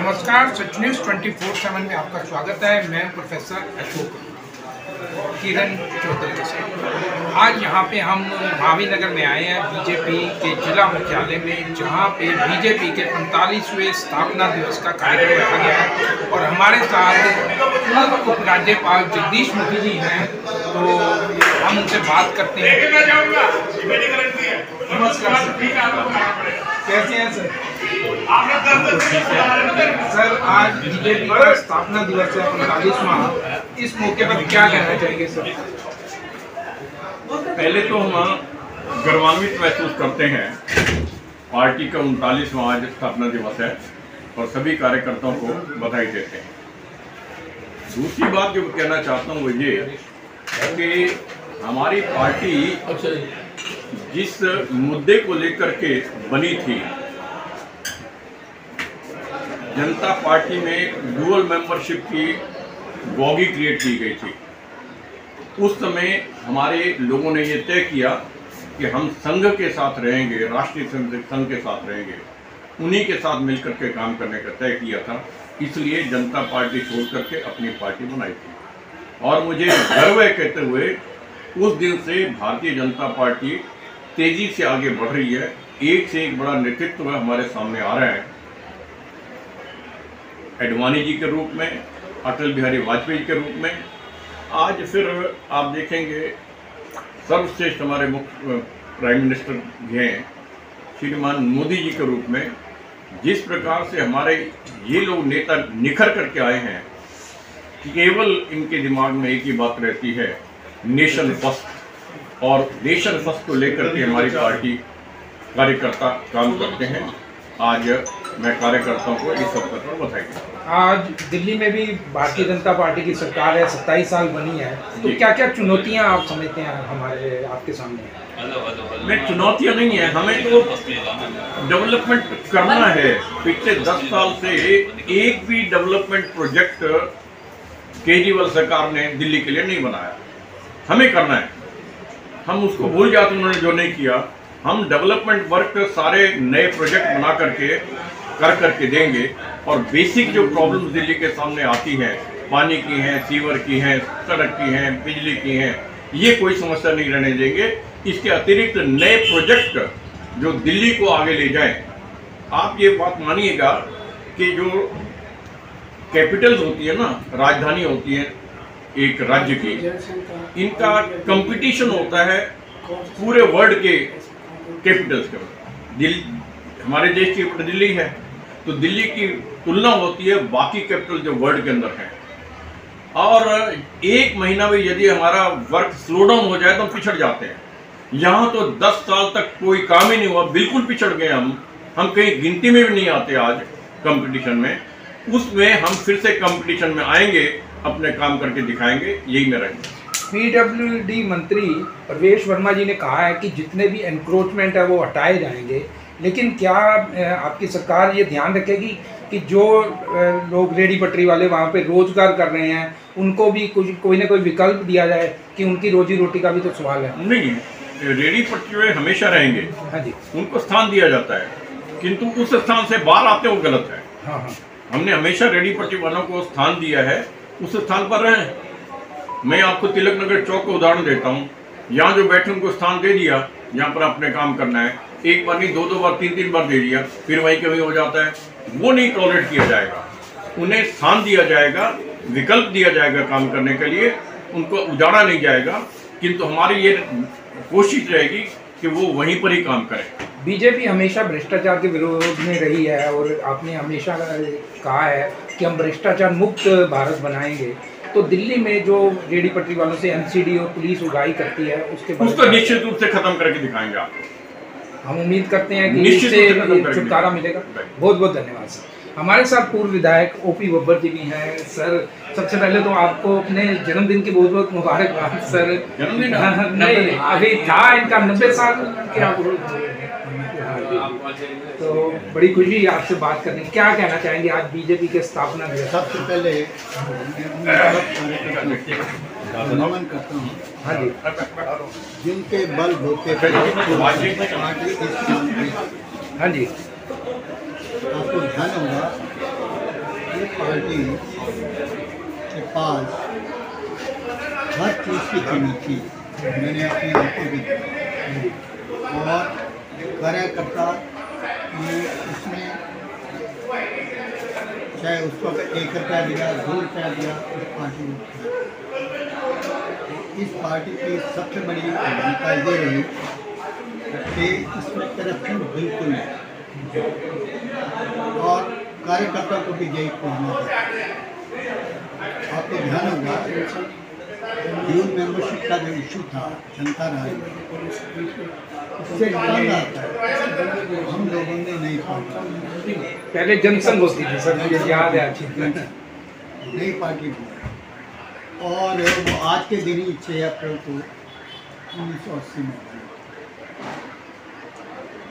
नमस्कार, सच न्यूज़ 24/7 में आपका स्वागत है। मैं प्रोफेसर अशोक किरण चौधरी के साथ आज यहाँ पे हम भावी नगर में आए हैं बीजेपी के जिला मुख्यालय में, जहाँ पे बीजेपी के 45वें स्थापना दिवस का कार्यक्रम रखा गया है और हमारे साथ उप राज्यपाल जगदीश मुखी जी हैं, तो हम उनसे बात करते हैं। नमस्कार सर, कैसे हैं सर? सर, आज बीजेपी का स्थापना दिवस है 45वां, इस मौके पर क्या कहना चाहेंगे सर? पहले तो हम गौरवान्वित महसूस करते हैं। पार्टी का 39वां आज स्थापना दिवस है और सभी कार्यकर्ताओं को बधाई देते हैं। दूसरी बात जो कहना चाहता हूँ वो ये कि हमारी पार्टी जिस मुद्दे को लेकर के बनी थी, जनता पार्टी में डुअल मेंबरशिप की बॉगी क्रिएट की गई थी। उस समय हमारे लोगों ने ये तय किया कि हम संघ के साथ रहेंगे, राष्ट्रीय संघ के साथ रहेंगे, उन्हीं के साथ मिलकर के काम करने का तय किया था। इसलिए जनता पार्टी छोड़ करके अपनी पार्टी बनाई थी और मुझे गर्व है कहते हुए उस दिन से भारतीय जनता पार्टी तेजी से आगे बढ़ रही है। एक से एक बड़ा नेतृत्व हमारे सामने आ रहा है। अडवाणी जी के रूप में, अटल बिहारी वाजपेयी के रूप में, आज फिर आप देखेंगे सर्वश्रेष्ठ हमारे मुख्य प्राइम मिनिस्टर हैं श्रीमान मोदी जी के रूप में। जिस प्रकार से हमारे ये लोग नेता निखर करके आए हैं कि केवल इनके दिमाग में एक ही बात रहती है, नेशन फर्स्ट, और नेशन फर्स्ट को लेकर के हमारी पार्टी कार्यकर्ता काम करते हैं। आज मैं कार्यकर्ताओं को इस अवसर पर बधाई देता हूं। आज दिल्ली में भी भारतीय जनता पार्टी की सरकार है, 27 साल बनी है, तो क्या क्या चुनौतियां आप समझते हैं हमारे आपके सामने? में चुनौतियां नहीं है, हमें तो डेवलपमेंट करना है। पिछले 10 साल से एक भी डेवलपमेंट प्रोजेक्ट केजरीवाल सरकार ने दिल्ली के लिए नहीं बनाया। हमें करना है, हम उसको भूल जाते उन्होंने जो नहीं किया। हम डेवलपमेंट वर्क सारे नए प्रोजेक्ट बना करके देंगे और बेसिक जो प्रॉब्लम्स दिल्ली के सामने आती हैं, पानी की हैं, सीवर की हैं, सड़क की हैं, बिजली की हैं, ये कोई समस्या नहीं रहने देंगे। इसके अतिरिक्त नए प्रोजेक्ट जो दिल्ली को आगे ले जाएं। आप ये बात मानिएगा कि जो कैपिटल्स होती है ना, राजधानी होती है एक राज्य की, इनका कंपटीशन होता है पूरे वर्ल्ड के कैपिटल्स के। हमारे देश की दिल्ली है, तो दिल्ली की तुलना होती है बाकी कैपिटल जो वर्ल्ड के अंदर है। और एक महीना में यदि हमारा वर्क स्लो डाउन हो जाए तो हम पिछड़ जाते हैं। यहाँ तो 10 साल तक कोई काम ही नहीं हुआ, बिल्कुल पिछड़ गए हम कहीं गिनती में भी नहीं आते आज कंपटीशन में। उसमें हम फिर से कंपटीशन में आएंगे, अपने काम करके दिखाएंगे, यही मेरा है। पीडब्ल्यूडी मंत्री प्रवेश वर्मा जी ने कहा है कि जितने भी एनक्रोचमेंट है वो हटाए जाएंगे, लेकिन क्या आपकी सरकार ये ध्यान रखेगी कि जो लोग रेडी पटरी वाले वहाँ पे रोजगार कर रहे हैं उनको भी कोई ना कोई विकल्प दिया जाए, कि उनकी रोजी रोटी का भी तो सवाल है। नहीं, रेडी पटरी वाले हमेशा रहेंगे। हाँ जी, उनको स्थान दिया जाता है, किंतु उस स्थान से बाहर आते वो गलत है। हाँ हाँ, हमने हमेशा रेडी पटरी वालों को स्थान दिया है, उस स्थान पर रहें। मैं आपको तिलक नगर चौक का उदाहरण देता हूँ। यहाँ जो बैठे उनको स्थान दे दिया, यहाँ पर अपने काम करना है। एक बार नहीं, 2 बार 3 बार दे दिया, फिर वहीं कहीं हो जाता है। वो नहीं टॉलरेट किया जाएगा। उन्हें स्थान दिया जाएगा, विकल्प दिया जाएगा काम करने के लिए, उनको उजाड़ा नहीं जाएगा। किंतु हमारी ये कोशिश रहेगी कि वो वहीं पर ही काम करें। बीजेपी हमेशा भ्रष्टाचार के विरोध में रही है और आपने हमेशा कहा है कि हम भ्रष्टाचार मुक्त भारत बनाएंगे। तो दिल्ली में जो रेडी पटरी वालों से एनसीडी और पुलिस उगाही करती है, उसको निश्चित रूप से खत्म करके दिखाएंगे आपको। हम उम्मीद करते हैं कि इससे छुटकारा मिलेगा। बहुत बहुत धन्यवाद सर। हमारे साथ पूर्व विधायक ओपी बब्बर जी भी हैं। सर, सबसे पहले तो आपको अपने जन्मदिन की बहुत बहुत मुबारकबाद सर। जन्मदिन नहीं, अभी था इनका 90 साल क्या, तो बड़ी खुशी आपसे बात करने। क्या कहना चाहेंगे आज बीजेपी के स्थापना दिवस? सबसे पहले नमन करता हूँ। हाँ जी, जिनके बल होते हाँ जी, आपको ध्यान होगा पार्टी के पास हर चीज़ की कमी थी, मैंने अपनी आंखों भी देखी। और कार्यकर्ता ये इसमें चाहे उस वक्त 1 रुपया दिया, 2 रुपया दिया, इस पार्टी को इस पार्टी की सबसे बड़ी भूमिका ये रही कि इसमें करप्शन बिल्कुल नहीं, और कार्यकर्ता को भी यही कहना है। आपको ध्यान होगा यूथ मेंबरशिप का जो इशू था जनता राय, इससे कम आता है, हम लोगों ने नहीं पाया। पहले जनसंघ होती थी सर, मुझे याद है अच्छी तरह। नई पार्टी बनी और वो आज के दिन ही 6 अप्रैल को 1980 में बनी।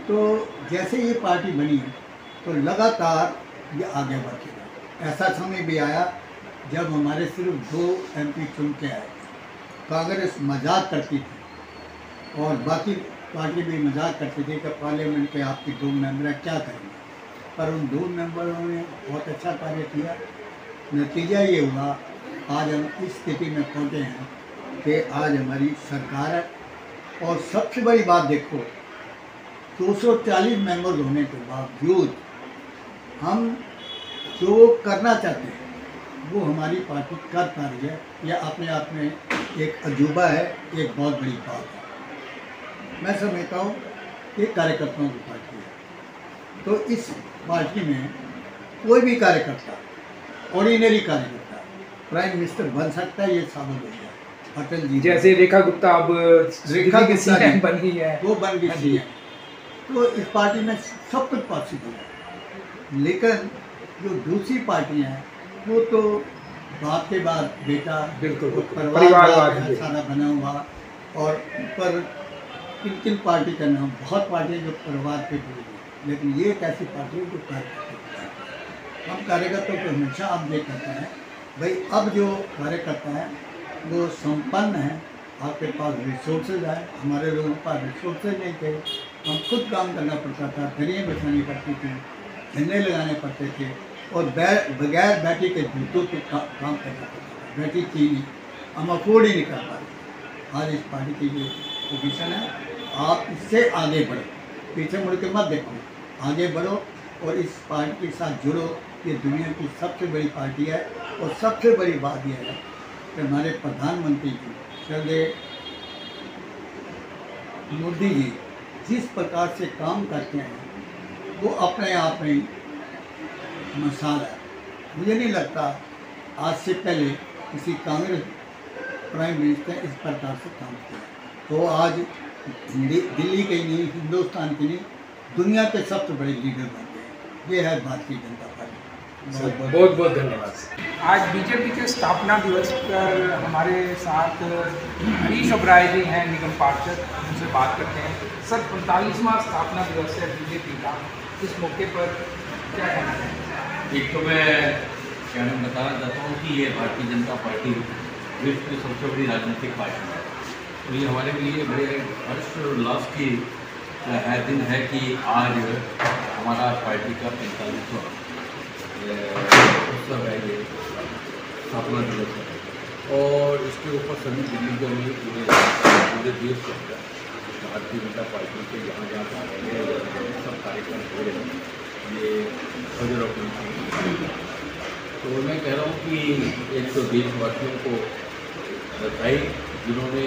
तो जैसे ये पार्टी बनी तो लगातार ये आगे बढ़ती रही। ऐसा समय भी आया जब हमारे सिर्फ 2 MP चुन के आए। कांग्रेस मजाक करती थी और बाकी पार्टी भी मजाक करती थी कि पार्लियामेंट के आपके 2 मेंबर क्या करेंगे, पर उन 2 मेंबरों ने बहुत अच्छा कार्य किया। नतीजा ये हुआ आज हम इस स्थिति में पहुंचे हैं कि आज हमारी सरकार है। और सबसे बड़ी बात देखो, 240 मेंबर्स होने के बावजूद हम जो करना चाहते हैं वो हमारी पार्टी कर पा रही है। यह अपने आप में एक अजूबा है, एक बहुत बड़ी बात है। मैं समझता हूँ कि कार्यकर्ताओं की पार्टी है, तो इस पार्टी में कोई भी कार्यकर्ता, ऑर्डिनरी कार्यकर्ता प्राइम मिनिस्टर बन सकता है, ये साबित हो गया। अटल जी जैसे रेखा गुप्ता अब रेखा की गुप्ता CM बन गई है, वो बन गई CM। तो इस पार्टी में सब कुछ पॉसिबल है। लेकिन जो दूसरी पार्टियां हैं वो तो बाप के बाद बेटा, बिल्कुल परिवारवाद है सारा बना हुआ। और ऊपर किन किन पार्टी का नाम, बहुत पार्टियां जो परिवार पे जुड़ी हुई, लेकिन ये एक ऐसी पार्टी है जो कार्यकर्ता। हम कार्यकर्ताओं को हमेशा आप ये कहते हैं भाई, अब जो कार्यकर्ता हैं वो संपन्न हैं, आपके पास रिसोर्सेज है। हमारे लोगों के पास रिसोर्सेज नहीं थे, हम खुद काम करना पड़ता था, दरियाँ बिछानी पड़ती थी, झंडे लगाने पड़ते थे, और बगैर बैटरी के जूतों के काम करना पड़ता था। बैटरी थी नहीं, हम अफोर्ड ही नहीं कर पा रहे। आज इस पार्टी की जो पोजीशन है, आप इससे आगे बढ़ो, पीछे मुड़ के मत देखो, आगे बढ़ो और इस पार्टी के साथ जुड़ो। ये दुनिया की सबसे बड़ी पार्टी है। और सबसे बड़ी बात यह है कि हमारे प्रधानमंत्री जी श्रद्धेय मोदी जी जिस प्रकार से काम करते हैं वो अपने आप में मिसाल है। मुझे नहीं लगता आज से पहले किसी कांग्रेस प्राइम मिनिस्टर इस प्रकार से काम किया। तो आज दिल्ली के ही नहीं, हिंदुस्तान की नहीं, दुनिया के सबसे बड़े लीडर बन गए। ये है भारतीय जनता पार्टी। बहुत बहुत धन्यवाद। आज बीजेपी के स्थापना दिवस पर हमारे साथ हरीश ओबराय जी हैं, निगम पार्षद, उनसे बात करते हैं। सर, 45वां स्थापना दिवस है बीजेपी का, इस मौके पर क्या कहना है? एक तो मैं बताना चाहता हूँ कि ये भारतीय जनता पार्टी विश्व की सबसे बड़ी राजनीतिक पार्टी है। और ये हमारे लिए बड़े हर्ष और उल्लास की दिन है कि आज हमारा पार्टी का 45वां उत्सव है, ये स्थापना दिवस है। और इसके ऊपर सभी दिल्ली के में पूरे देश के अंदर भारतीय जनता पार्टी के जहाँ जहाँ कार्यालय सब कार्यक्रम हो रहे हैं, ये तो मैं कह रहा हूँ कि एक तो देशवासियों को बधाई जिन्होंने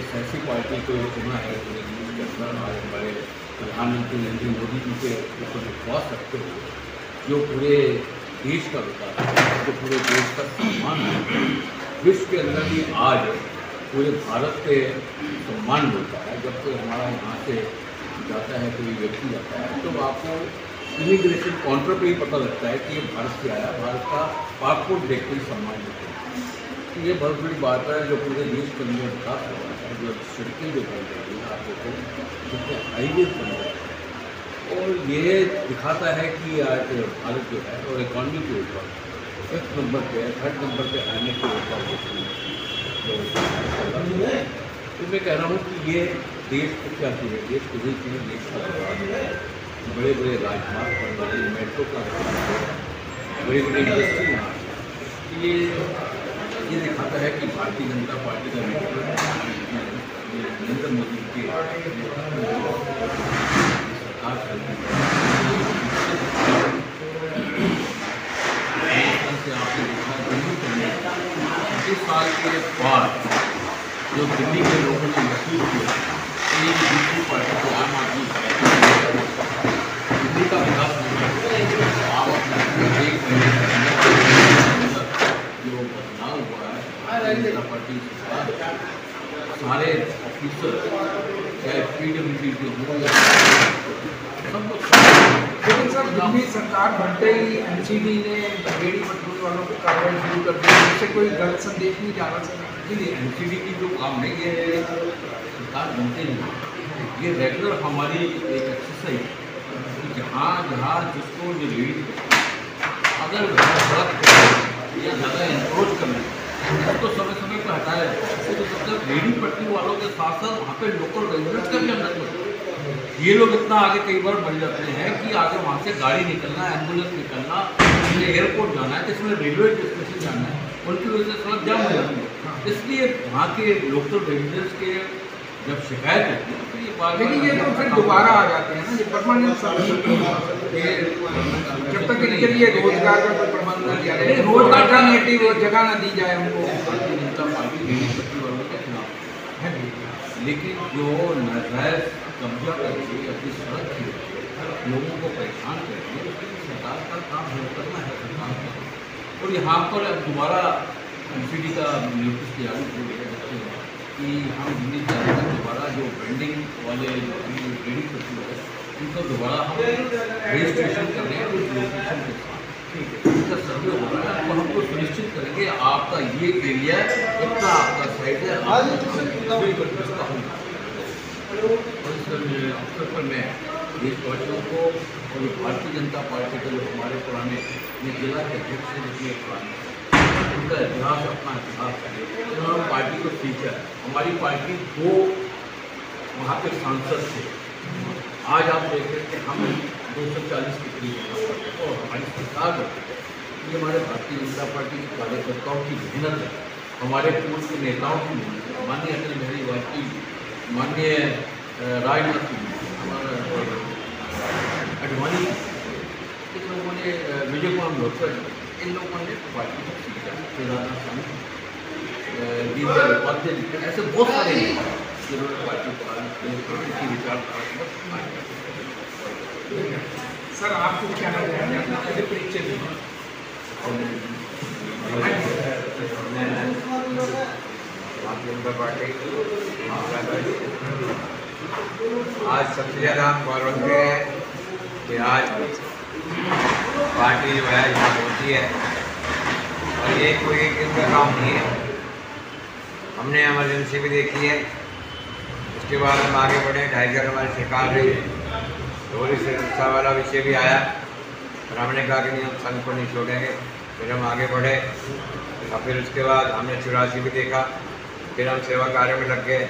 इस ऐसी पार्टी को चुना है जिसके अंदर आज हमारे प्रधानमंत्री नरेंद्र मोदी जी के ऊपर विश्वास रखते हुए जो पूरे देश का विकास है, जो पूरे देश का सम्मान है, विश्व के अंदर भी आज पूरे भारत के सम्मान मिलता है। जब कोई हमारा यहाँ से जाता है, कोई व्यक्ति जाता है, तो आपको इमिग्रेशन काउंटर पे ही पता लगता है कि ये भारत से आया, भारत का पासपोर्ट देख के ही सम्मान मिलता है। तो ये बहुत बड़ी बात है जो पूरे देश के अंदर विकास हो रहा है, जो सड़कें जो बन रही हैं, आप देखो जितने हाईवे बन रहे हैं, और ये दिखाता है कि आज भारत जो है और इकॉनमी के ऊपर 1st नंबर पे, 3rd नंबर पे आने के ऊपर तो मैं कह रहा हूँ कि ये देश को क्या चीज़ है, देश को ही देश का विकास है, बड़े बड़े राजमार्ग बन रहे हैं, मेट्रो का बड़ी बड़ी इंडस्ट्री यहाँ है। ये दिखाता है कि भारतीय जनता पार्टी का नेतृत्व नरेंद्र मोदी के सरकार चलती से आपने देखा दिल्ली में 25 साल के बाद जो दिल्ली के लोगों ने महसूस किया कि दूसरी पार्टी को आम आदमी दिल्ली का विकास नहीं आप अपने एक महीने जो बदलाव हुआ है भारतीय जनता पार्टी सारे ऑफिसर चाहे PWD के हो सब लोग। लेकिन सर दिल्ली सरकार बनते ही NCD ने रेहड़ी पटरी वालों को कार्रवाई शुरू कर दी, इससे कोई गलत संदेश नहीं जाना चाहिए। नहीं, NCD की जो काम है ये सरकार बनते नहीं, ये रेगुलर हमारी एक एक्सरसाइज कि जहाँ जहाँ जिसको जो रेहड़ी अगर सड़क या ज़्यादा इंक्रोच करना तो समय समय पर हटाया जाए। तो मतलब रेहड़ी पटरी वालों के साथ साथ वहाँ पे लोकल रेजिडेंट्स का भी अंदर ये लोग इतना आगे कई बार बढ़ जाते हैं कि आगे वहाँ से गाड़ी निकलना, एम्बुलेंस निकलना, एयरपोर्ट जाना है, किसी में रेलवे स्टेशन जाना है, उनकी वजह से सड़क जाम हो जाती है। इसलिए वहाँ के लोकल रेजिडेंट्स के जब शिकायत होती है तो ये बात, लेकिन ये तो फिर दोबारा आ जाते हैं ना, ये परमानेंट जब तक इनके लिए रोजगार का कोई प्रबंध न किया जाए, रोजगार का जगह न दी जाए उनको। भारतीय जनता पार्टी रेहड़ी पटरी वालों के खिलाफ है, लेकिन जो नाजायज कब्जा करके अपनी सड़क की लोगों को परेशान करके उसके सरकार का काम हल करना है सरकार का। और यहाँ पर अब दोबारा NCD का नोटिस जारी हो गया कि हम दिल्ली जाकर दोबारा जो वेंडिंग वाले रेहड़ी पटरी वाले उनको दोबारा हम रजिस्ट्रेशन कर रहे हैं उस लोकेशन के साथ। ठीक है, इसका सर्वे हो रहा है तो हमको सुनिश्चित करेंगे आपका ये एरिया इतना आपका साइड है, इसका होगा। और इस अवसर पर मैं देशवासियों को और भारतीय जनता पार्टी के जो हमारे पुराने जिला के अध्यक्ष हैं जितने पुराने उनका इतिहास अपना इतिहास है, उन्होंने पार्टी को सींचा है। हमारी पार्टी 2 वहाँ पे सांसद थे, आज आप देख रहे हैं कि हम 240 के करीब और हमारी सरकार ये हमारे भारतीय जनता पार्टी के कार्यकर्ताओं की मेहनत है, हमारे पूर्व के नेताओं की मेहनत है, माननीय अटल बिहारी वाजपेयी, माननीय राजनाथ सिंह, हमारा अडवाणी, इन लोगों ने विजय कुमार मल्होत्रा, इन लोगों ने पार्टी को सीखा, केदारनाथ स्वामी, दीनदयाल उपाध्याय जी, ऐसे बहुत सारे जिन्होंने पार्टी को की विचारधारा। सर आपको क्या लगता है कैसे परिचय दें? भारतीय जनता पार्टी आज सबसे ज़्यादा हम गौरव हैं कि आज पार्टी जो है यहाँ पहुँची है और ये कोई एक दिन का काम नहीं है। हमने एमरजेंसी भी देखी है, उसके बाद हम आगे बढ़े, 2.5 साल हमारी सरकार रही, थोड़ी शिक्षा वाला विषय भी आया और हमने कहा कि नहीं हम संघ को नहीं छोड़ेंगे, फिर हम आगे बढ़े और फिर उसके बाद हमने 84 भी देखा, फिर हम सेवा कार्य में लग गए,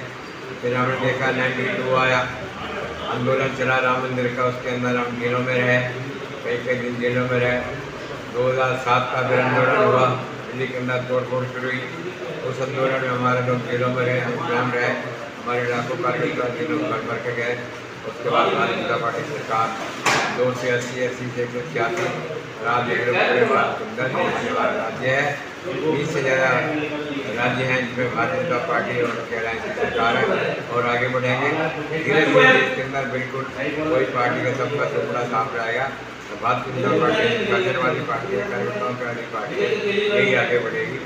फिर हमने देखा 92 आया, आंदोलन चला राम मंदिर का, उसके अंदर हम जेलों में रहे, कई दिन जेलों में रहे। 2007 का फिर आंदोलन हुआ, दिल्ली के अंदर तोड़फोड़ शुरू हुई, उस आंदोलन में हमारे लोग जेलों में रहे, हम स्वयं रहे, हमारे लाखों कार्यकर्ता जेलों में भर के गए। उसके बाद भारतीय जनता पार्टी सरकार 2 से 80 से 186 राज्य राज्य है, 20 से ज़्यादा राज्य हैं जिसमें भारतीय जनता पार्टी और केरल की सरकार है और आगे बढ़ेंगे धीरे धीरे। इसके अंदर बिल्कुल कोई पार्टी का सबका टुकड़ा साफ रहेगा तो भारतीय जनता पार्टी कल्चर वाली पार्टी है, कार्यकर्ताओं की वाली पार्टी है, यही आगे बढ़ेगी।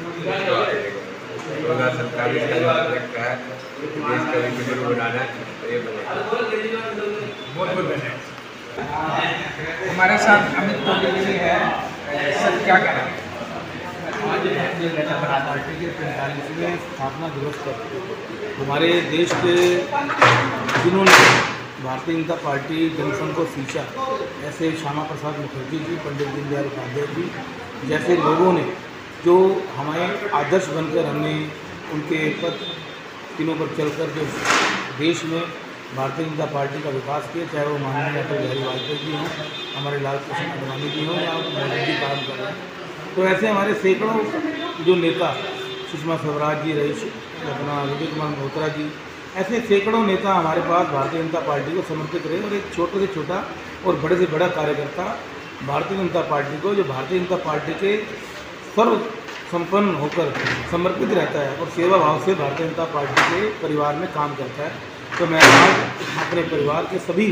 2047 का जो प्रोजेक्ट है देश का विकसित बनाना है तो ये बनेगा। बहुत बहुत धन्यवाद। हमारे साथ अमित पटेल जी है, सर क्या कहना है? आज भारतीय जनता पार्टी के 45वें स्थापना दिवस पर हमारे देश के जिन्होंने भारतीय जनता पार्टी जनसंघ को सींचा, ऐसे श्यामा प्रसाद मुखर्जी जी, पंडित दीनदयाल उपाध्याय जी जैसे लोगों ने जो हमें आदर्श बनकर हमने उनके पद तीनों पर चलकर जो देश में भारतीय जनता पार्टी का विकास किए, चाहे वो माननीय अटल बिहारी वाजपेयी जी हों, हमारे लाल कृष्ण आडवाणी जी हों या मोदी जी काम कर रहे हैं। तो ऐसे हमारे सैकड़ों जो नेता, सुषमा स्वराज जी, रईस अपना विजय कुमार मल्होत्रा जी, ऐसे सैकड़ों नेता हमारे पास भारतीय जनता पार्टी को समर्पित रहे। और एक छोटे से छोटा और बड़े से बड़ा कार्यकर्ता भारतीय जनता पार्टी को, जो भारतीय जनता पार्टी के सर्व संपन्न होकर समर्पित रहता है और सेवा भाव से भारतीय जनता पार्टी के परिवार में काम करता है। तो मैं आज अपने परिवार के सभी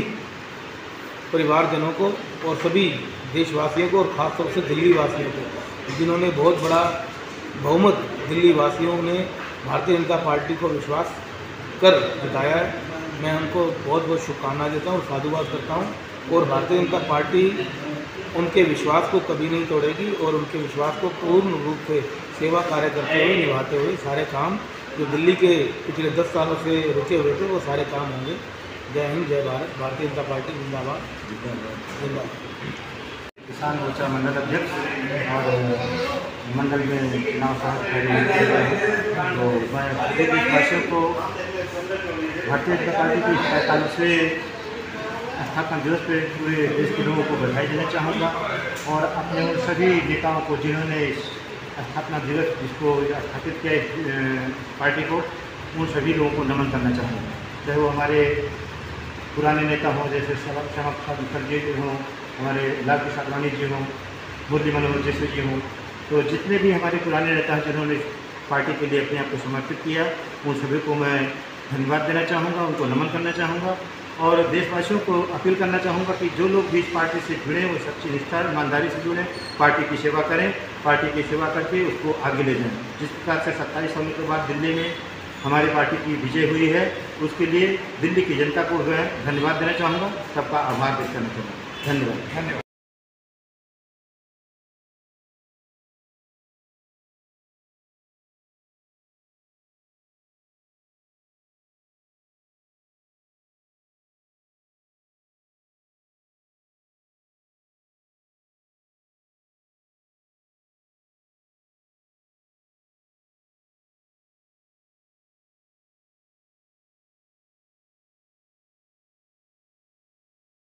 परिवारजनों को और सभी देशवासियों को और ख़ासतौर से दिल्ली वासियों को, जिन्होंने बहुत बड़ा बहुमत दिल्ली वासियों ने भारतीय जनता पार्टी को विश्वास कर जिताया है, मैं उनको बहुत बहुत शुभकामनाएं देता हूँ और साधुवाद करता हूँ। और भारतीय जनता पार्टी उनके विश्वास को कभी नहीं तोड़ेगी और उनके विश्वास को पूर्ण रूप से सेवा कार्य करते हुए, निभाते हुए सारे काम जो दिल्ली के पिछले 10 सालों से रुके हुए थे वो सारे काम होंगे। जय हिंद, जय भारत, भारतीय जनता पार्टी जिंदाबाद जिंदाबाद। किसान मोर्चा मंडल अध्यक्ष और मंडल में चुनाव साहब तो मैं सभी देशवासियों को भारतीय जनता पार्टी की 45वें स्थापना दिवस पर पूरे देश के लोगों को बधाई देना चाहूँगा और अपने उन सभी नेताओं को जिन्होंने स्थापना दिवस जिसको स्थापित किया पार्टी को, उन सभी लोगों को नमन करना चाहूँगा। चाहे वो हमारे पुराने नेता हों जैसे श्यामा प्रसाद मुखर्जी जी हों, हमारे लाल कृष्ण आडवाणी जी हों, मुरली मनोहर जैसे जी हों, तो जितने भी हमारे पुराने नेता हैं जिन्होंने पार्टी के लिए अपने आप को समर्पित किया, उन सभी को मैं धन्यवाद देना चाहूँगा, उनको नमन करना चाहूँगा और देशवासियों को अपील करना चाहूँगा कि जो लोग भी इस पार्टी से जुड़े वो सच्ची निष्ठा ईमानदारी से जुड़ें, पार्टी की सेवा करें, पार्टी की सेवा करके उसको आगे ले जाएं। जिस प्रकार से 27 सालों के बाद दिल्ली में हमारी पार्टी की विजय हुई है, उसके लिए दिल्ली की जनता को जो है धन्यवाद देना चाहूँगा, सबका आभार व्यक्त करना चाहूँगा। धन्यवाद।